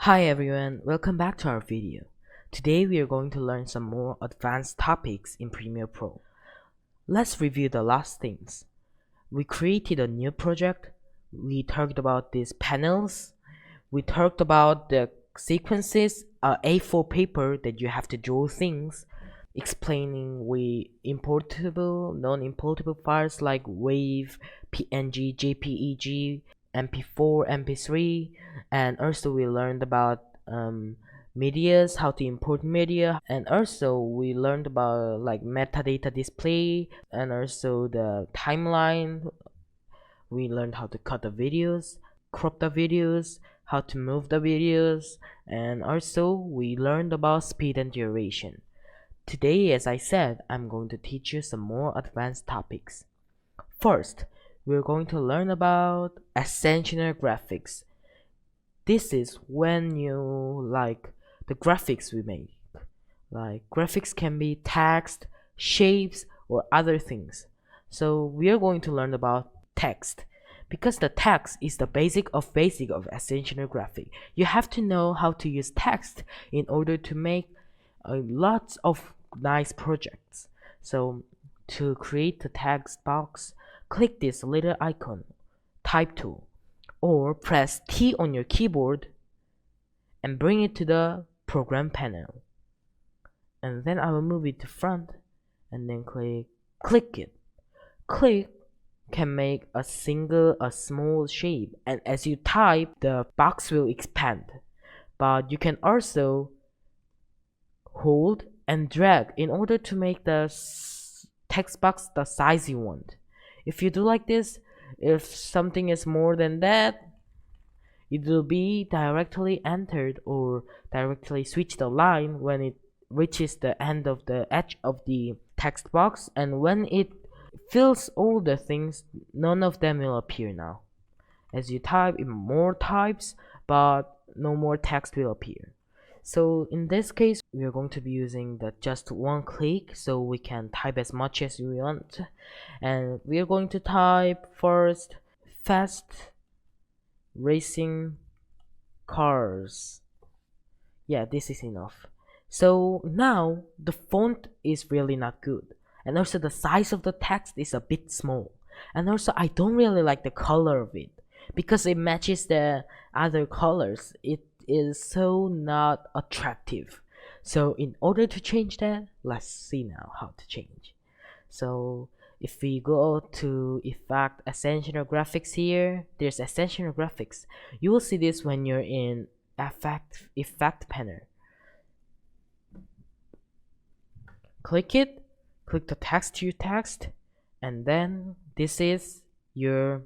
Hi everyone, welcome back to our video. Today we are going to learn some more advanced topics in Premiere Pro. Let's review the last things. We created a new project, we talked about these panels, we talked about the sequences, A4 paper that you have to draw things, explaining we importable, non-importable files like WAV, PNG, JPEG, MP4, MP3, and also we learned about medias, how to import media, and also we learned about like metadata display and also the timeline. We learned how to cut the videos, crop the videos, how to move the videos, and also we learned about speed and duration. Today, as I said, I'm going to teach you some more advanced topics. First, we're going to learn about ascensional graphics. This is when you like the graphics we make. Like graphics can be text, shapes, or other things. So we are going to learn about text. Because the text is the basic of ascensional graphic. You have to know how to use text in order to make lots of nice projects. So to create the text box, click this little icon, type tool, or press T on your keyboard and bring it to the program panel. And then I will move it to front and then click it. Click can make a small shape, and as you type the box will expand, but you can also hold and drag in order to make the text box the size you want. If you do like this, if something is more than that, it will be directly entered or directly switch the line when it reaches the end of the edge of the text box, and when it fills all the things, none of them will appear now. As you type in more types, but no more text will appear. So in this case, we are going to be using the just one click, so we can type as much as we want. And we are going to type first fast racing cars. Yeah, this is enough. So now the font is really not good, and also the size of the text is a bit small, and also I don't really like the color of it because it matches the other colors. It is so not attractive. So in order to change that, let's see now how to change. So if we go to effect ascensional graphics, here there's ascensional graphics. You will see this when you're in effect panel. Click it, click the text to text, and then this is your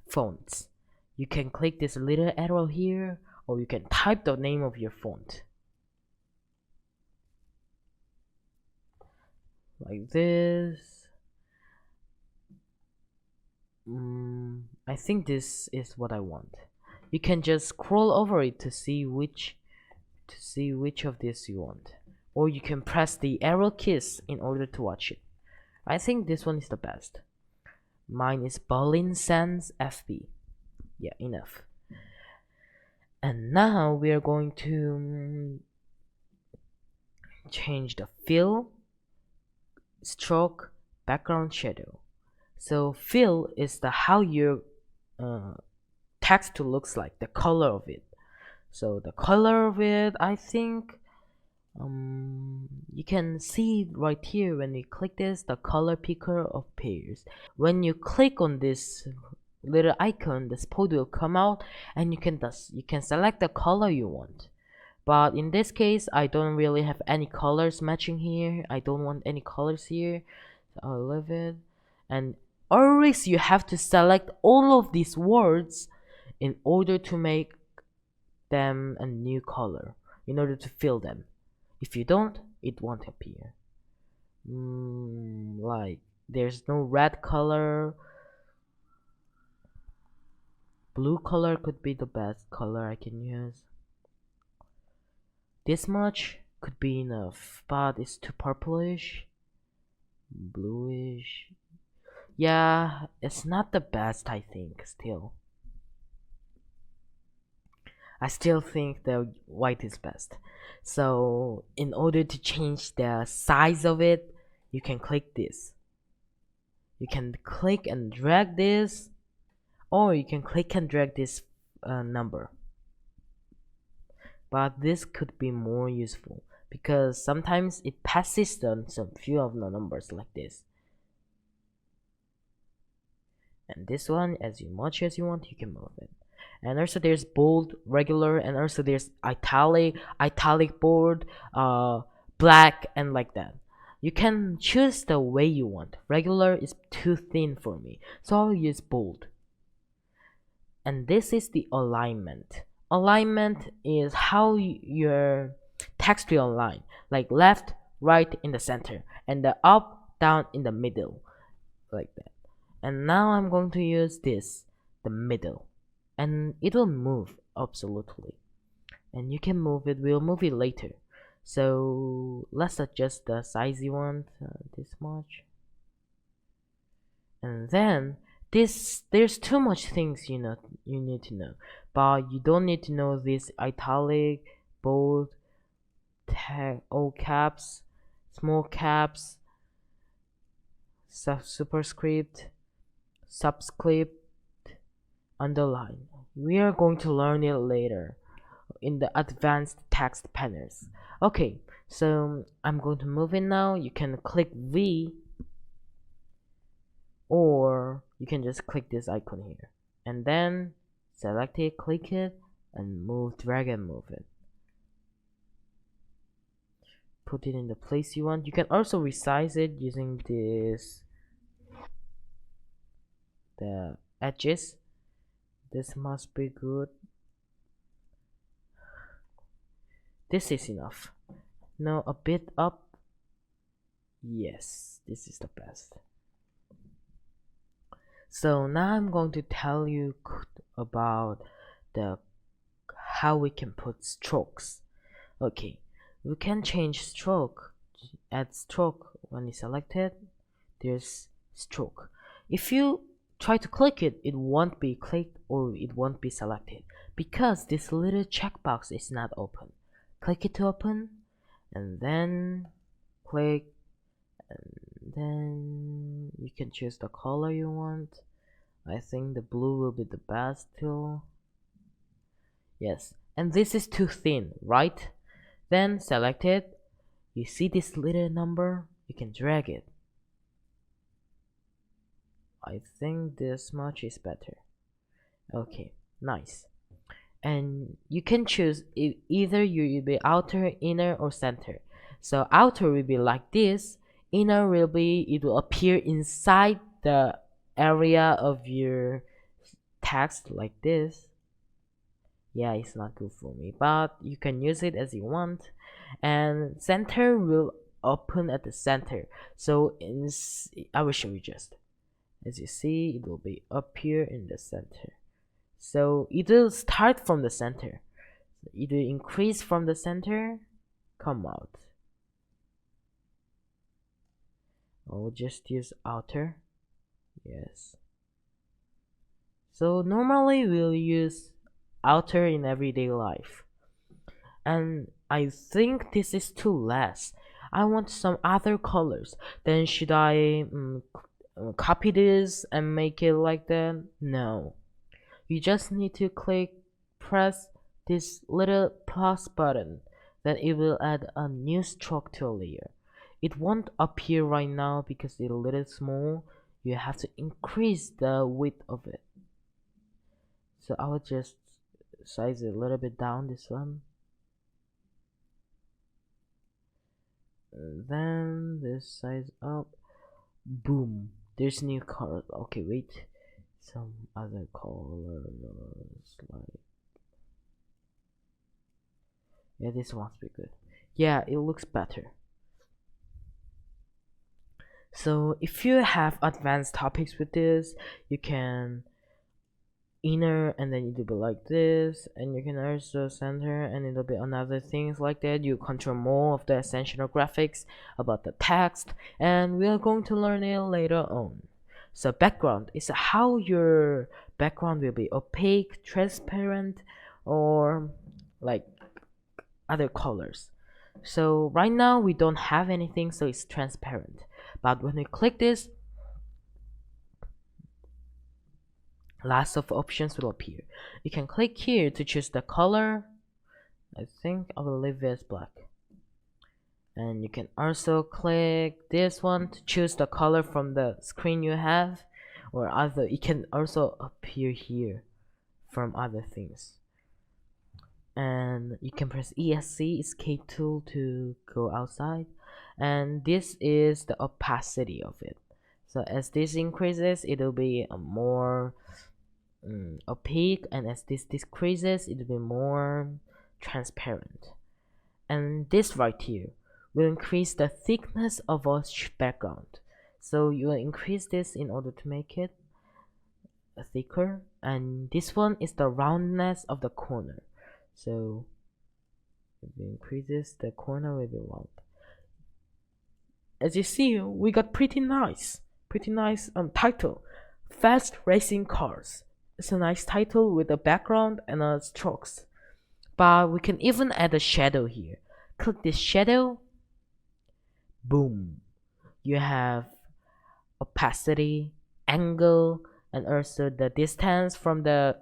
fonts. You can click this little arrow here, or you can type the name of your font like this. I think this is what I want. You can just scroll over it to see which of this you want, or you can press the arrow keys in order to watch it. I think this one is the best. Mine is Berlin Sans FB. Yeah, enough. And now we are going to change the fill, stroke, background shadow. So fill is the how your text looks like, the color of it. So the color of it, I think you can see right here when we click this, the color picker appears. When you click on this little icon, the spot will come out, and you can select the color you want. But in this case, I don't really have any colors matching here. I don't want any colors here, so I'll leave it. And always you have to select all of these words in order to make them a new color, in order to fill them. If you don't, it won't appear. Like there's no red color. Blue color could be the best color I can use. This much could be enough, but it's too purplish, bluish. Yeah, it's not the best, I think. Still, I still think the white is best. So in order to change the size of it, you can click this. You can click and drag this, or you can click and drag this number. But this could be more useful because sometimes it passes some few of the numbers like this. And this one, as much as you want, you can move it. And also there's bold, regular, and also there's italic bold, black, and like that. You can choose the way you want. Regular is too thin for me, so I'll use bold. And this is the alignment. Alignment is how your text will align, like left, right in the center, and the up, down in the middle, like that. And now I'm going to use this, the middle, and it will move absolutely. And you can move it, we'll move it later. So let's adjust the size you want, this much. And then there's too much things you need to know, but you don't need to know this italic, bold, all caps, small caps, superscript, subscript, underline. We are going to learn it later in the advanced text panels. Okay, so I'm going to move it now. You can click V, or you can just click this icon here and then select it, click it, and drag and move it. Put it in the place you want. You can also resize it using the edges. This must be good. This is enough. Now a bit up. Yes, this is the best. So now I'm going to tell you about how we can put strokes. Okay, we can change stroke. Add stroke. When you select it, there's stroke. If you try to click it, it won't be clicked or it won't be selected because this little checkbox is not open. Click it to open, and then click, and then you can choose the color you want. I think the blue will be the best too. Yes, and this is too thin, right? Then select it. You see this little number? You can drag it. I think this much is better. Okay, nice. And you can choose either you will be outer, inner, or center. So outer will be like this. Inner will be, it will appear inside the area of your text like this. Yeah, it's not good for me, but you can use it as you want. And center will open at the center. So I will show you just. As you see, it will be up here in the center. So it will start from the center. It will increase from the center, come out. I'll just use outer. Yes. So normally we'll use outer in everyday life. And I think this is too less. I want some other colors. Then should I copy this and make it like that? No. You just need to press this little plus button, then it will add a new stroke to a layer. It won't appear right now because it's a little small. You have to increase the width of it. So I will just size it a little bit down, this one. And then this size up. Boom. There's new color. Okay, wait. Some other colors like, yeah, this must be good. Yeah, it looks better. So if you have advanced topics with this, you can inner and then it'll be like this, and you can also center and it'll be another things like that. You control more of the essential graphics about the text, and we are going to learn it later on. So background is how your background will be opaque, transparent, or like other colors. So right now we don't have anything, so it's transparent. But when we click this, lots of options will appear. You can click here to choose the color. I think I will leave it as black. And you can also click this one to choose the color from the screen you have, or other. It can also appear here from other things. And you can press ESC, escape tool, to go outside. And this is the opacity of it. So as this increases, it will be more opaque, and as this decreases, it will be more transparent. And this right here will increase the thickness of our background. So you will increase this in order to make it thicker, and this one is the roundness of the corner. So if it increases, the corner will be round. As you see, we got pretty nice title, Fast Racing Cars. It's a nice title with a background and strokes. But we can even add a shadow here. Click this shadow. Boom. You have opacity, angle, and also the distance from the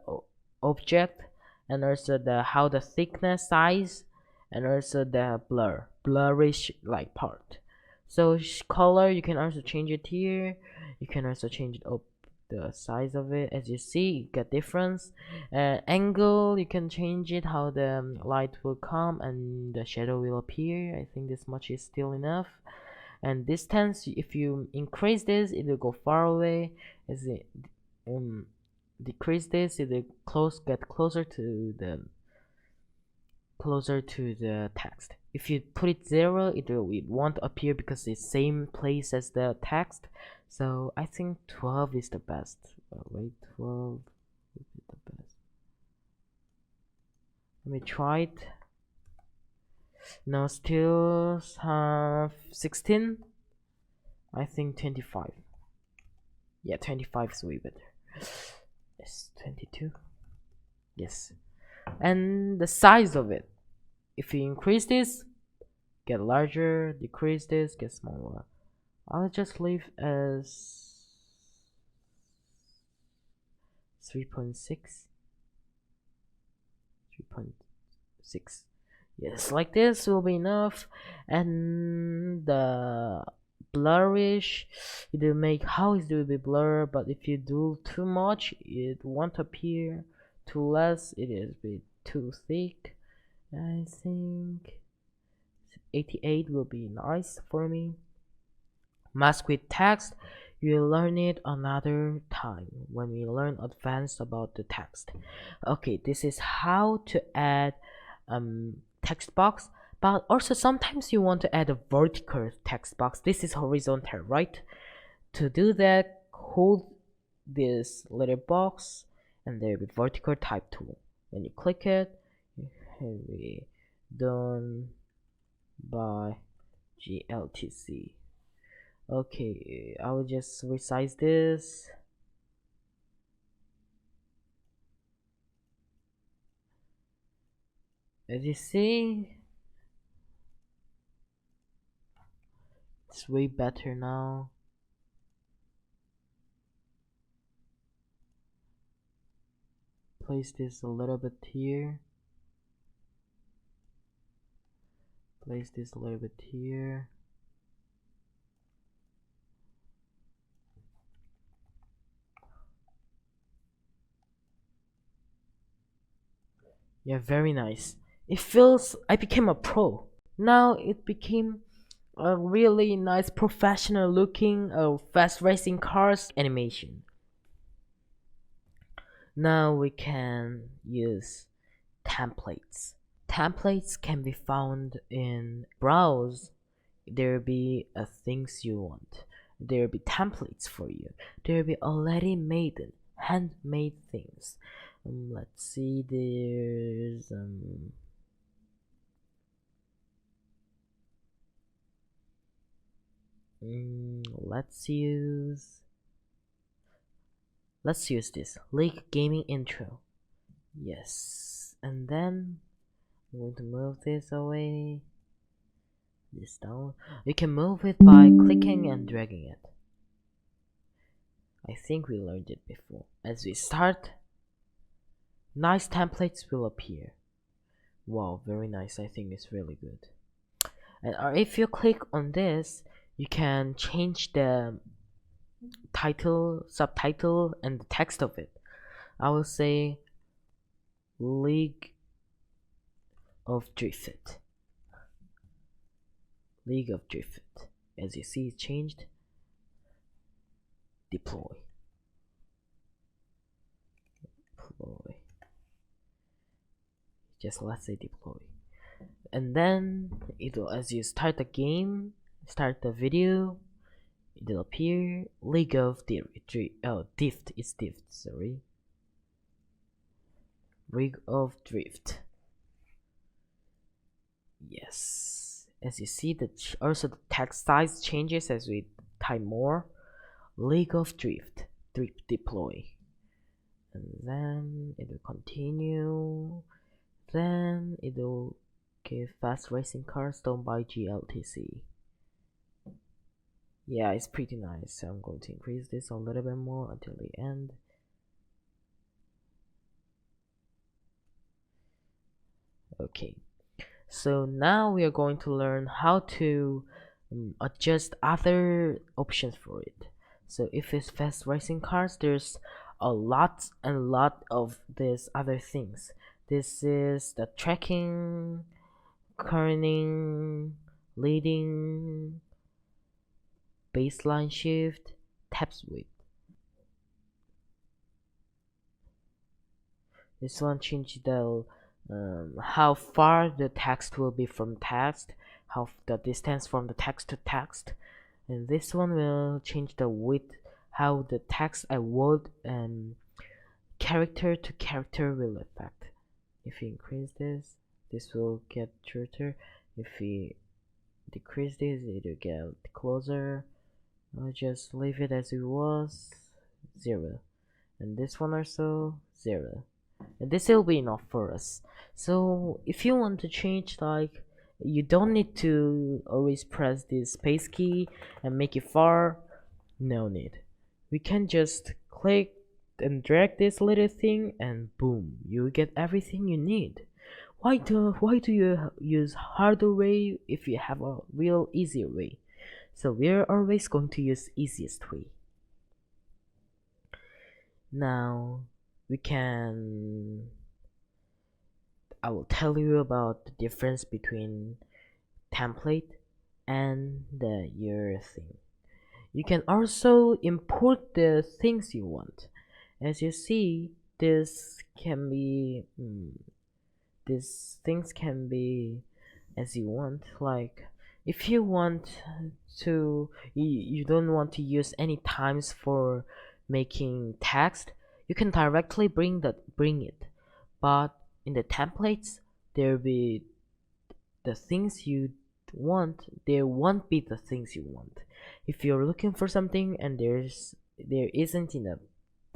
object, and also the how the thickness, size, and also the blurrish like part. So color, you can also change it here. You can also change it up the size of it. As you see, you get difference. Angle, you can change it how the light will come and the shadow will appear. I think this much is still enough. And distance, if you increase this, it will go far away. As it decrease this, it will get closer to the text. If you put it 0, it won't appear because it's same place as the text. So I think 12 is the best. Wait, 12 would be the best. Let me try it. No, still have 16. I think 25. Yeah, 25 is way better. Yes, 22. Yes. And the size of it, if you increase this, get larger, decrease this, get smaller. I'll just leave as 3.6. 3.6. Yes, like this will be enough. And the blurrish, it will make how it will be blur, but if you do too much, it won't appear. Too less, it is be too thick. I think 88 will be nice for me. Mask with text, you'll learn it another time when we learn advanced about the text. Okay, this is how to add text box, but also sometimes you want to add a vertical text box. This is horizontal, right? To do that, hold this little box and there will be vertical type tool. When you click it, it will be done by GLTC. Okay, I will just resize this. As you see, it's way better now. Place this a little bit here. Place this a little bit here. Yeah, very nice. It feels I became a pro. Now it became a really nice professional looking fast racing cars animation. Now we can use templates. Templates can be found in browse. There will be things you want. There will be templates for you. There will be already made handmade things. Let's see, there's let's use this League Gaming intro. Yes, and then I'm going to move this away, this down. You can move it by clicking and dragging it. I think we learned it before. As we start, nice templates will appear. Wow, very nice. I think it's really good. And if you click on this, you can change the title, subtitle, and the text of it. I will say League of Drift. League of Drift. As you see, it changed. Deploy. Just let's say deploy. And then it'll, as you start the game, start the video, it'll appear League of Drift. It's Drift, sorry. League of Drift. Yes. As you see, also the text size changes as we type more. League of Drift. Deploy. And then it will continue. Then it will give Fast Racing Cars done by GLTC. Yeah, it's pretty nice. So I'm going to increase this a little bit more until the end. Okay, so now we are going to learn how to adjust other options for it. So if it's Fast Racing Cars, there's a lot of these other things. This is the tracking, kerning, leading, baseline shift, tap width. This one changes the how far the text will be from text, how the distance from the text to text, and this one will change the width, how the text and word and character to character will affect. If we increase this, this will get shorter. If we decrease this, it will get closer. I'll just leave it as it was, 0, and this one also 0. And this will be enough for us. So if you want to change, like, you don't need to always press this space key and make it far. No need. We can just click and drag this little thing and boom, you get everything you need. Why do you use harder way if you have a real easier way? So we're always going to use easiest way. Now I will tell you about the difference between template and your thing. You can also import the things you want. As you see, these things can be as you want. Like if you want to, you don't want to use any times for making text, you can directly bring it. But in the templates, there will be the things you want. There won't be the things you want. If you're looking for something and there isn't in a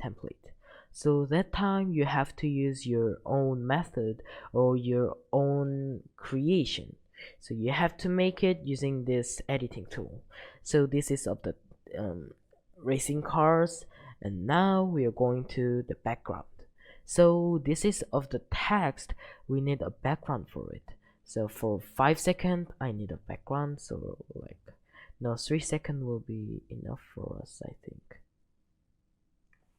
template, so that time you have to use your own method or your own creation. So you have to make it using this editing tool. So this is of the racing cars, and now we are going to the background. So this is of the text, we need a background for it. So for 5 seconds I need a background, so like no, 3 seconds will be enough for us, I think.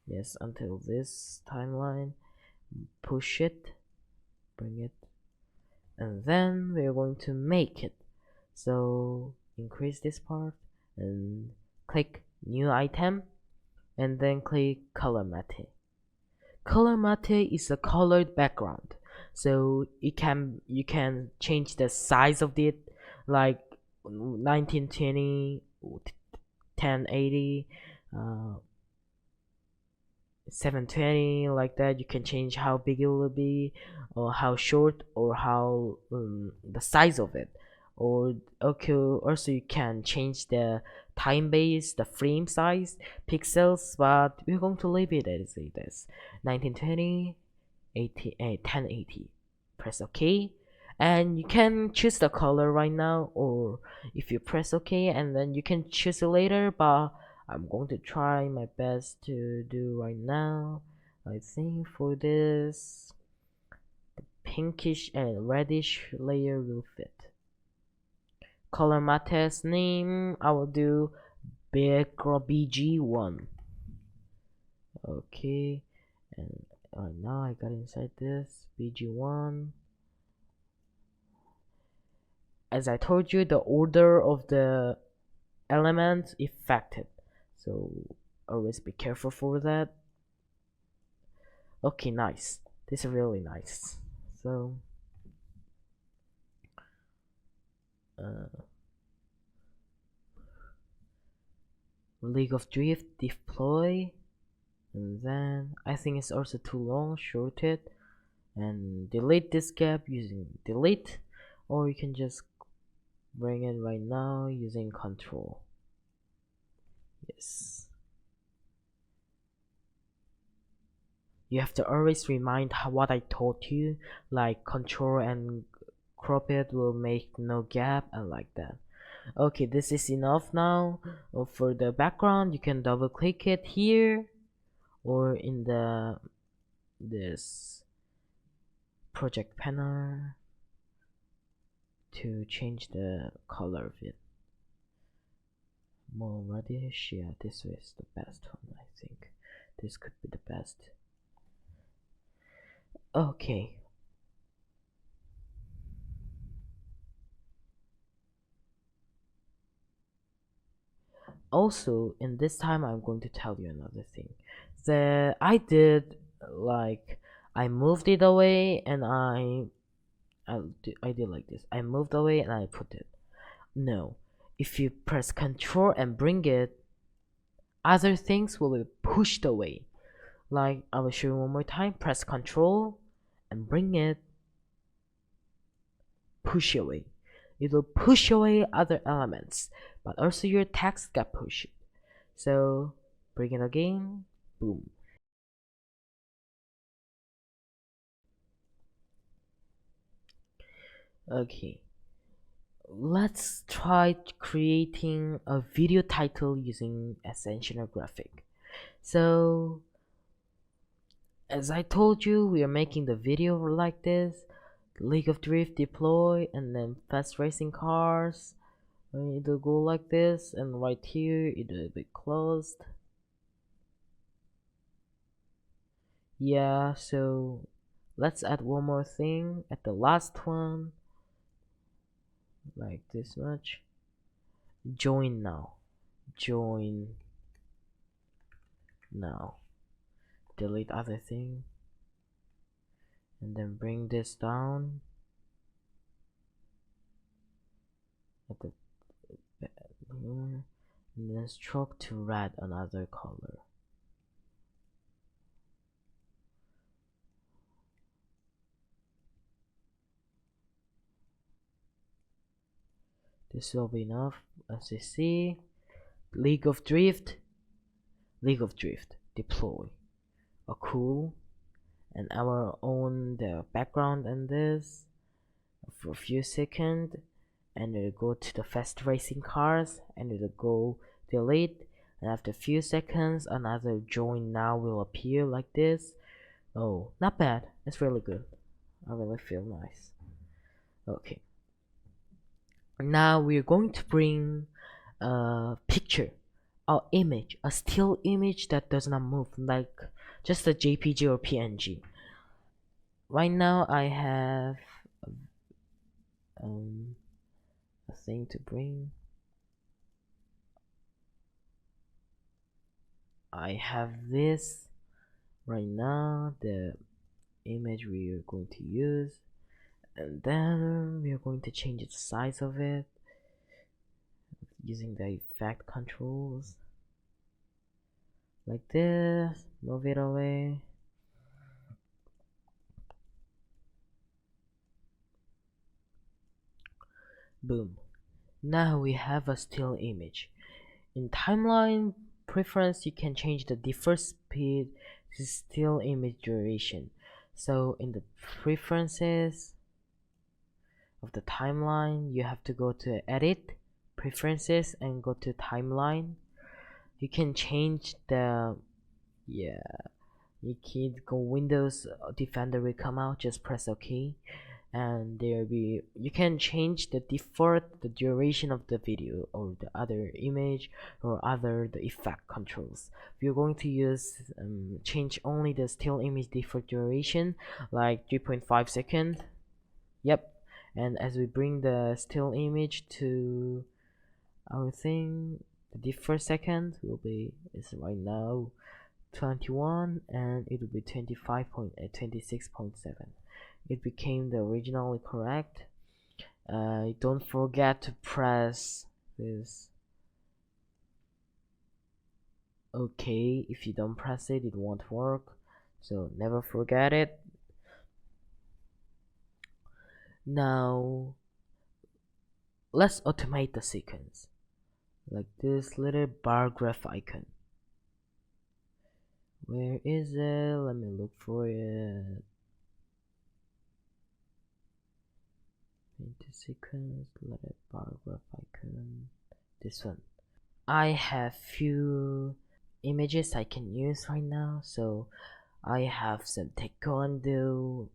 Yes, until this timeline, push it, bring it, and then we're going to make it. So increase this part and click new item and then click color matte. Color matte is a colored background, so you can change the size of it, like 1920, 1080, 720, like that. You can change how big it will be, or how short, or how the size of it. Or okay, also you can change the time base, the frame size, pixels, but we're going to leave it as it is, 1920, 1080. press OK, and you can choose the color right now, or if you press OK and then you can choose it later, but I'm going to try my best to do right now. I think for this, the pinkish and reddish layer will fit. Color mattes name, I will do BG1. Okay, and now I got inside this BG1. As I told you, the order of the elements affected, so always be careful for that. Okay, nice. This is really nice. So League of Drift deploy, and then I think it's also too long, short it and delete this gap using delete, or you can just bring it right now using control. Yes, you have to always remind what I taught you, like control and crop it will make no gap and like that. Okay, this is enough now. For the background, you can double click it here or in this project panel to change the color of it. More reddish, yeah, this is the best one. I think this could be the best. Okay, also in this time I'm going to tell you another thing that I did. Like, I moved it away and I did like this. I moved away and I put it. No, if you press Control and bring it, other things will be pushed away. Like, I will show you one more time. Press Control and bring it, push away. It will push away other elements, but also your text got pushed. So bring it again, boom. Okay, let's try creating a video title using Ascensional Graphic. So as I told you, we are making the video like this: League of Drift deploy, and then fast racing cars. It'll go like this, and right here it will be closed. Yeah, so let's add one more thing at the last one, like this much. Join now. Join now. Delete other thing, and then bring this down at the here, and then stroke to add another color. This will be enough. As you see, League of Drift deploy a cool, and our own the background and this for a few seconds, and it'll go to the fast racing cars, and it'll go delete, and after a few seconds another join now will appear like this. Oh, not bad. It's really good. I really feel nice. Okay, now we're going to bring a picture, a image, a still image that does not move, like just a JPG or PNG. Right now I have a thing to bring. I have this right now, the image we are going to use, and then we are going to change the size of it using the effect controls like this. Move it away. Boom. Now we have a still image. In timeline preference, you can change the default speed to still image duration. So in the preferences of the timeline, you have to go to edit, preferences, and go to timeline. You can change the, yeah, you can go Windows Defender will come out, just press OK, and there be, you can change the default, the duration of the video or the other image or other the effect controls. If you're going to use change only the still image default duration like 3.5 seconds. Yep. And as we bring the still image to our thing, the default second will be, is right now 21, and it will be 26.7. It became the originally correct. Don't forget to press this OK. If you don't press it, it won't work, so never forget it. Now let's automate the sequence, like this little bar graph icon. Where is it? Let me look for it. Into sequence, little bar graph icon. This one. I have few images I can use right now, so I have some taekwondo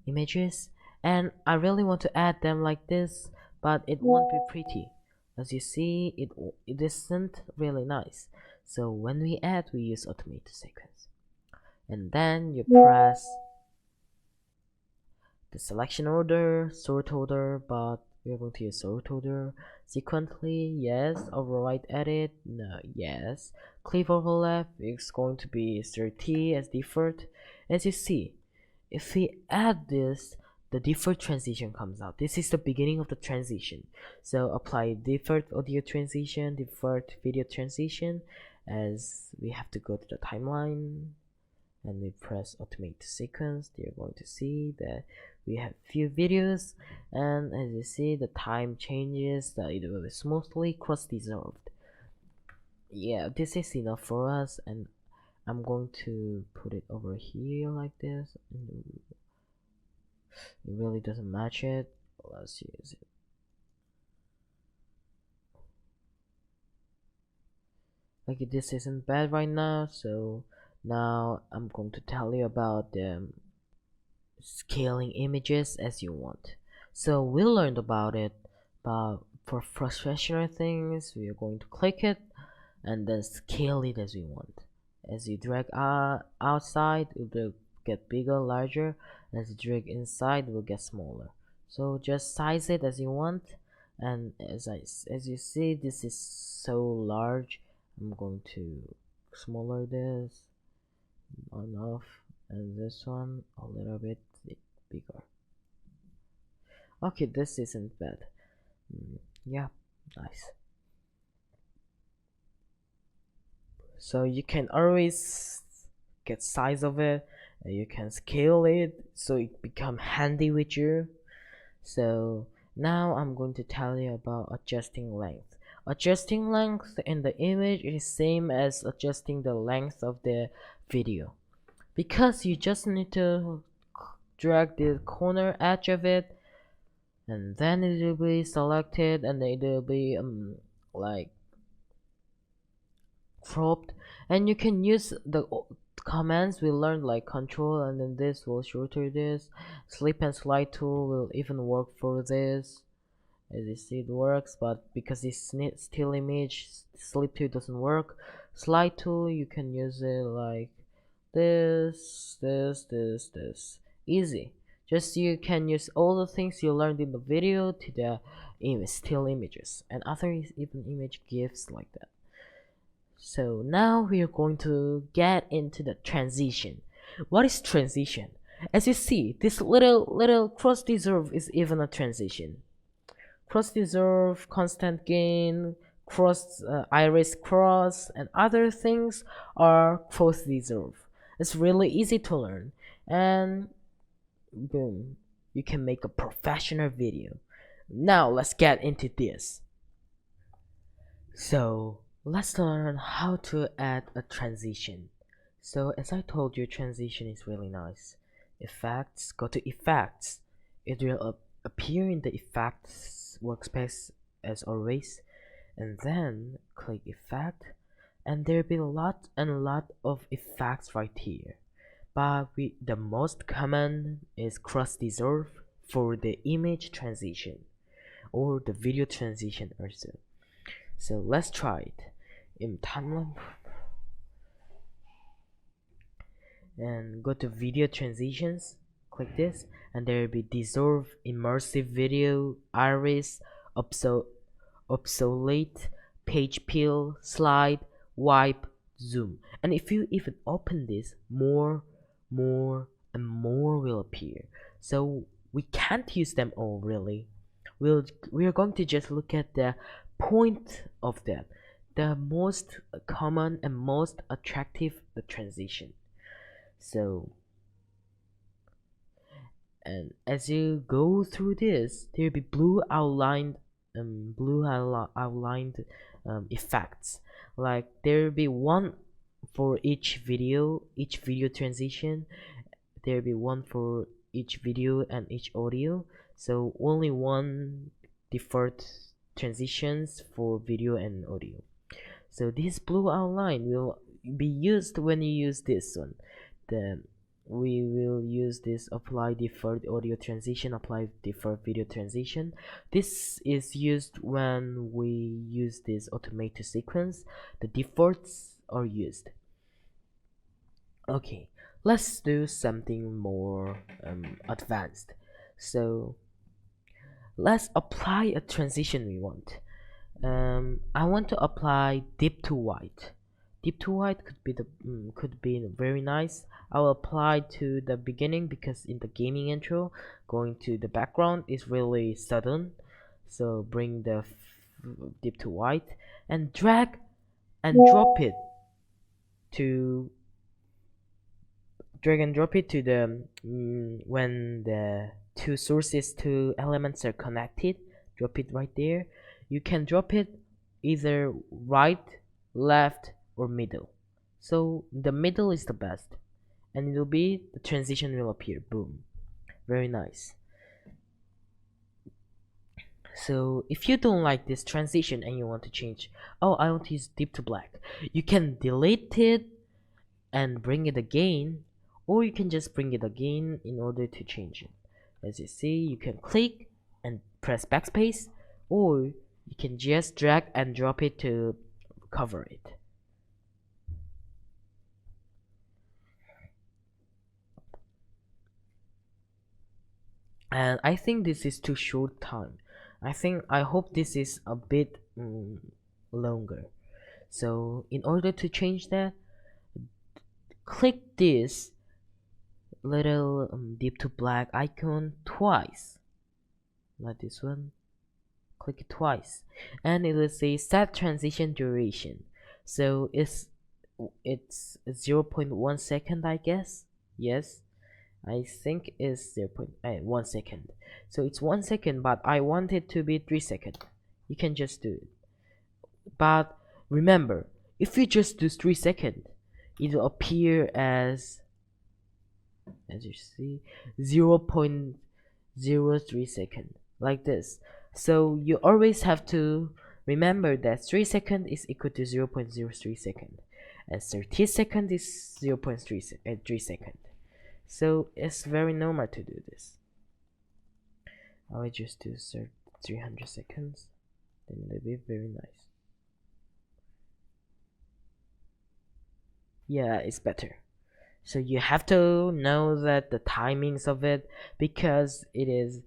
images, and I really want to add them like this, but it won't be pretty. As you see, it isn't really nice. So when we add, we use automate sequence, and then you press the selection order, sort order, but we're going to use sort order. Sequentially, yes. Override edit, no, yes. Clip overlap is going to be 30 as default. As you see, if we add this, the default transition comes out. This is the beginning of the transition. So apply default audio transition, default video transition, as we have to go to the timeline and we press automate sequence. You're going to see that we have few videos, and as you see, the time changes, that it will be smoothly cross dissolved. Yeah, this is enough for us, and I'm going to put it over here like this. It really doesn't match it. Let's use it. Like, this isn't bad right now, so now I'm going to tell you about the scaling images as you want. So we learned about it, but for professional things, we are going to click it and then scale it as we want. As you drag outside, it will get bigger, larger. As you drag inside, it will get smaller. So just size it as you want. And as you see, this is so large. I'm going to smaller this enough, and this one a little bit bigger. Okay, this isn't bad. Yeah, nice. So you can always get size of it, and you can scale it so it become handy with you. So now I'm going to tell you about adjusting length. Adjusting length in the image is same as adjusting the length of the video, because you just need to drag the corner edge of it, and then it will be selected, and it will be like cropped, and you can use the commands we learned, like control, and then this will shorter this. Slip and slide tool will even work for this. As you see, it works, but because this still image, slip tool doesn't work. Slide tool, you can use it like this. Easy. Just you can use all the things you learned in the video to the still images and other even image gifs like that. So now we are going to get into the transition. What is transition? As you see, this little cross dissolve is even a transition. Cross dissolve, constant gain, cross iris cross, and other things are cross dissolve. It's really easy to learn, and boom, you can make a professional video. Now let's get into this. So let's learn how to add a transition. So as I told you, transition is really nice. effects, go to effects. It will appear in the effects workspace as always, and then click effect, and there'll be a lot of effects right here. But the most common is cross dissolve for the image transition or the video transition also. So let's try it in timeline and go to video transitions, click this, and there will be dissolve, immersive video, iris, obsolete, page peel, slide, wipe, zoom. And if you even open this, more and more will appear. So we can't use them all really. We are going to just look at the point of them, the most common and most attractive transition. So, and as you go through this, there'll be outlined effects. Like there'll be one for each video transition. There'll be one for each video and each audio. So only one default transitions for video and audio. So this blue outline will be used when you use this one. Then we will use this apply default audio transition, apply default video transition. This is used when we use this automated sequence. The defaults are used. Okay, let's do something more advanced. So let's apply a transition we want. I want to apply deep to white. Deep to white could be very nice. I will apply to the beginning because in the gaming intro, going to the background is really sudden. So bring the deep to white and drag and drop it to the when the two elements are connected. Drop it right there. You can drop it either right, left, or middle. So the middle is the best, and it'll be the transition will appear. Boom, very nice. So if you don't like this transition and you want to change, oh, I want to use deep to black, you can delete it and bring it again, or you can just bring it again in order to change it. As you see, you can click and press backspace, or you can just drag and drop it to cover it. And I think this is too short time. I hope this is a bit longer. So in order to change that, click this little deep to black icon twice, like this one. Click it twice, and it will say set transition duration. So it's 0.1 second, I guess. Yes, I think it's 0.1 second. So it's 1 second, but I want it to be 3 seconds. You can just do it. But remember, if you just do 3 seconds, it will appear as you see 0.03 second, like this. So you always have to remember that 3 seconds is equal to 0.03 second, and 30 seconds is 0.3 second. So it's very normal to do this. I will just do 300 seconds, then it'll be very nice. Yeah, it's better. So you have to know that the timings of it, because it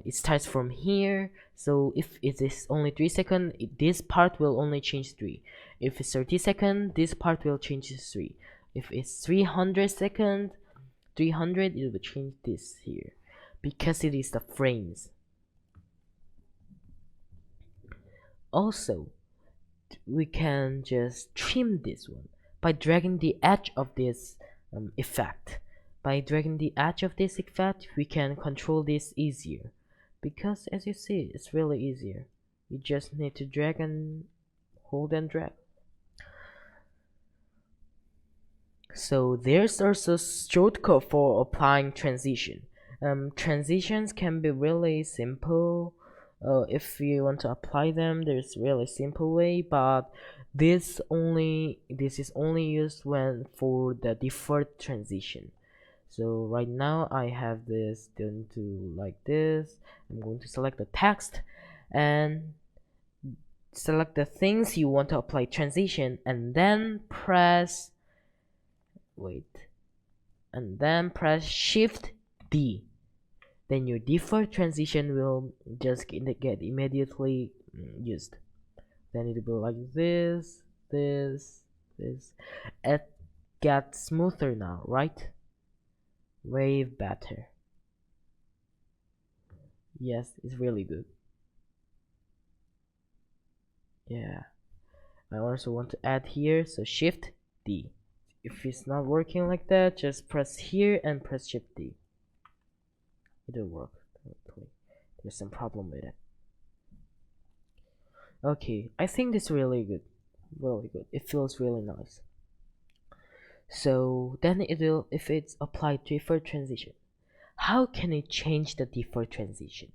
starts from here. So if it is only 3 seconds, this part will only change 3. If it's 30 seconds, this part will change 3. If it's 300 seconds, 300, it will change this here, because it is the frames. Also, we can just trim this one by dragging the edge of this effect. By dragging the edge of this effect, we can control this easier, because as you see, it's really easier. You just need to drag and hold and drag. So there's also shortcut for applying transition. Transitions can be really simple. If you want to apply them, there's really simple way, but this is only used when for the default transition. So right now I have this done to like this. I'm going to select the text and select the things you want to apply transition, and then press Shift D. Then your default transition will just get immediately used. Then it will be like this. It gets smoother now, right? Way better. Yes, it's really good. Yeah. I also want to add here, so Shift D. If it's not working like that, just press here and press Shift D. It'll work. There's some problem with it. Okay, I think this is really good. Really good. It feels really nice. So then it will, if it's applied default transition, how can it change the default transition?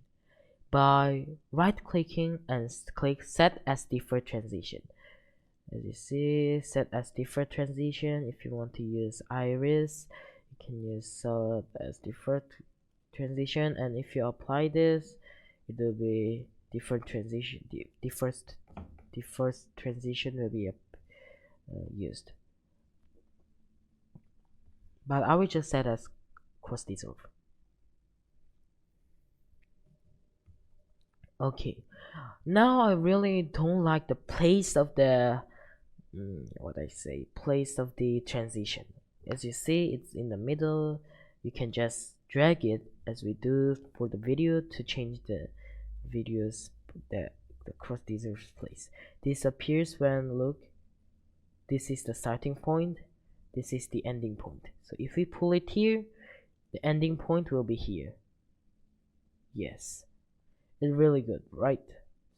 By right clicking and click set as default transition. As you see, set as default transition. If you want to use iris, you can use set as default transition, and if you apply this, it will be default transition. The first transition will be used, but I will just set as cross dissolve. Okay, now I really don't like the place of the place of the transition. As you see, it's in the middle. You can just drag it as we do for the video to change the videos, the cross dissolve place. This appears when, look, this is the starting point, this is the ending point. So if we pull it here, the ending point will be here. Yes, it's really good, right?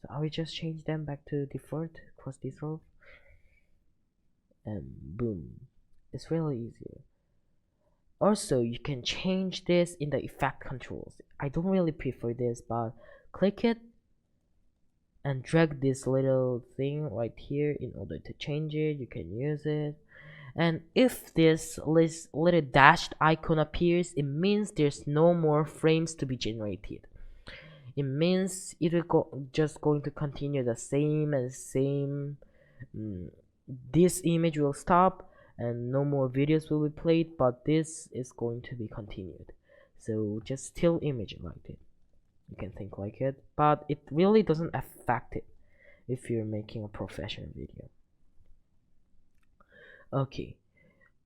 So I will just change them back to default cross dissolve, and boom, it's really easier. Also, you can change this in the effect controls. I don't really prefer this, but click it and drag this little thing right here in order to change it. You can use it, and if this little dashed icon appears, it means there's no more frames to be generated. It means it will just going to continue the same and same. This image will stop and no more videos will be played, but this is going to be continued. So just still image like it. You can think like it, but it really doesn't affect it if you're making a professional video. Okay,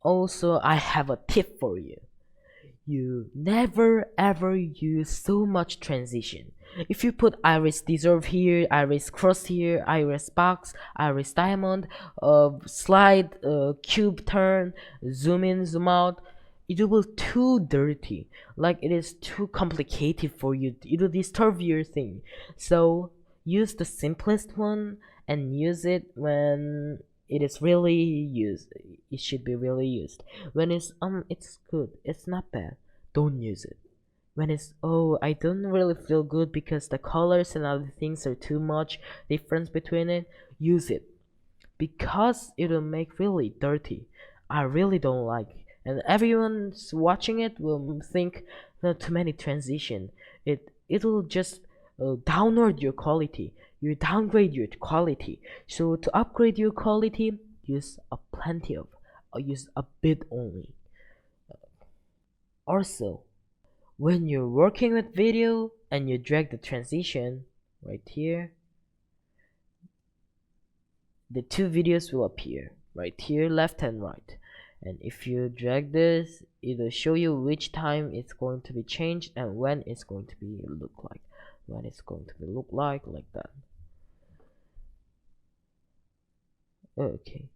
also I have a tip for you. You never ever use so much transition. If you put iris dissolve here, iris cross here, iris box, iris diamond, slide, cube turn, zoom in, zoom out, it will be too dirty. Like it is too complicated for you. It will disturb your thing. So use the simplest one and use it when it is really used. It should be really used. When it's good, it's not bad, don't use it. When it's, oh, I don't really feel good because the colors and other things are too much difference between it, use it, because it'll make really dirty. I really don't like it. And everyone's watching it will think too many transition. It'll just downward your quality. You downgrade your quality. So to upgrade your quality, use use a bit only. Also, when you're working with video and you drag the transition right here, the two videos will appear right here, left and right. And if you drag this, it'll show you which time it's going to be changed and when it's going to be look like that. Okay,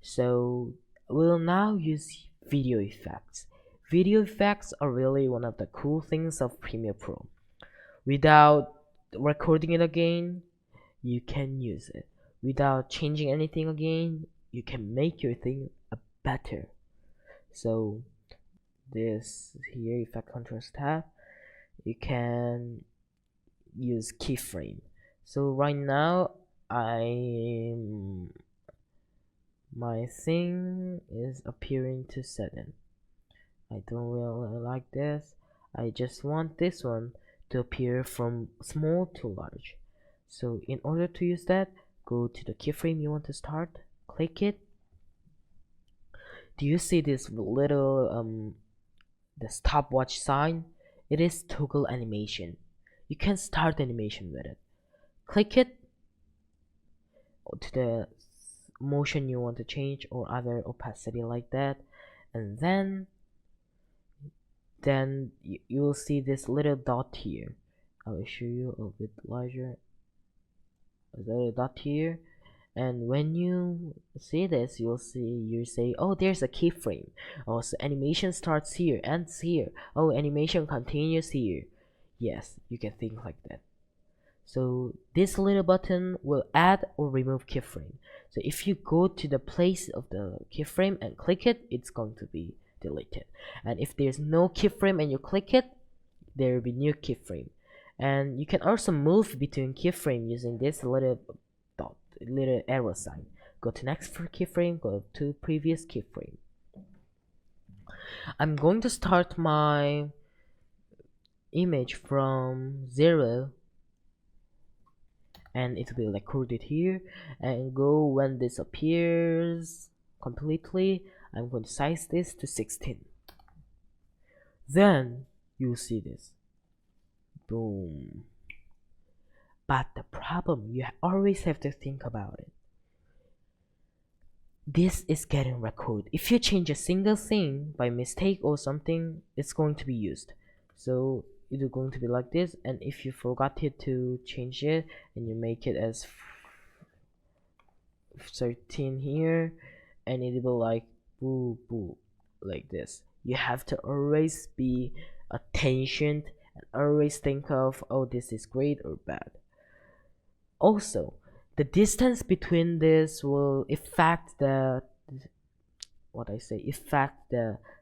so we'll now use video effects. Video effects are really one of the cool things of Premiere Pro. Without recording it again, you can use it. Without changing anything again, you can make your thing better. So this here, effect contrast tab, you can use keyframe. So right now my thing is appearing to sudden. I don't really like this. I just want this one to appear from small to large. So in order to use that, go to the keyframe you want to start, click it. Do you see this little the stopwatch sign? It is toggle animation. You can start animation with it. Click it to the motion you want to change or other opacity like that, and then you will see this little dot here. I will show you a bit larger. A little dot here, and when you see this, you say, oh, there's a keyframe. Oh, so animation starts here, ends here. Oh, animation continues here. Yes, you can think like that. So this little button will add or remove keyframe. So if you go to the place of the keyframe and click it, it's going to be deleted. And if there's no keyframe and you click it, there will be new keyframe. And you can also move between keyframe using this little dot, little arrow sign. Go to next keyframe, go to previous keyframe. I'm going to start my image from 0, and it will be recorded here, and go when this appears completely. I'm going to size this to 16. Then you'll see this. Boom. But the problem, you always have to think about it. This is getting recorded. If you change a single thing by mistake or something, it's going to be used. So it's going to be like this, and if you forgot it to change it and you make it as 13 here, and it will like boo boo like this. You have to always be attention and always think of, oh, this is great or bad. Also, the distance between this will affect the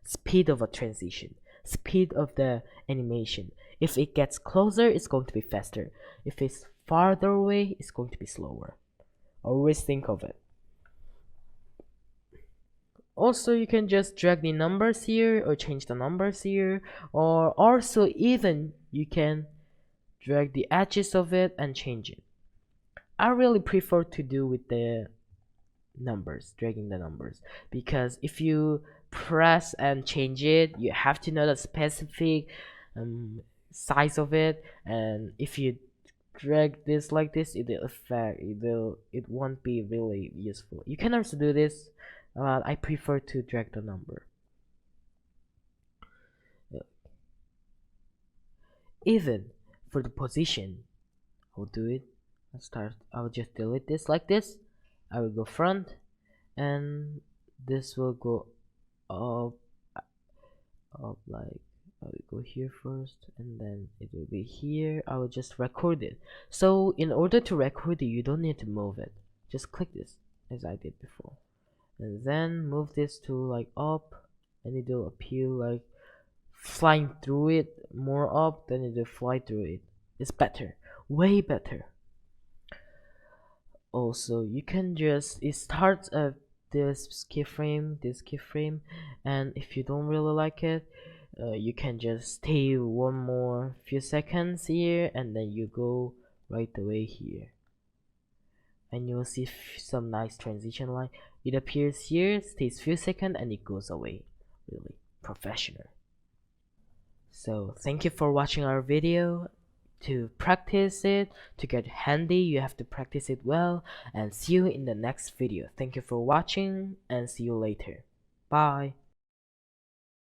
speed of a transition, speed of the animation. If it gets closer, it's going to be faster. If it's farther away, it's going to be slower. Always think of it. Also, you can just drag the numbers here or change the numbers here, or also even you can drag the edges of it and change it. I really prefer to do with the numbers, dragging the numbers, because if you press and change it, you have to know the specific size of it, and if you drag this like this, it won't be really useful. You can also do this, but I prefer to drag the number. Even for the position, I'll do it. I'll just delete this like this. I will go front, and this will go up like I will go here first, and then it will be here. I will just record it. So in order to record it, you don't need to move it. Just click this as I did before, and then move this to like up, and it will appear like flying through it more up, then it will fly through it. It's better, way better. Also, you can just it starts at this keyframe, and if you don't really like it, you can just stay one more few seconds here, and then you go right away here, and you'll see some nice transition line. It appears here, stays few seconds, and it goes away. Really professional. So thank you for watching our video. To practice it, to get handy, you have to practice it well, and see you in the next video. Thank you for watching, and see you later. Bye.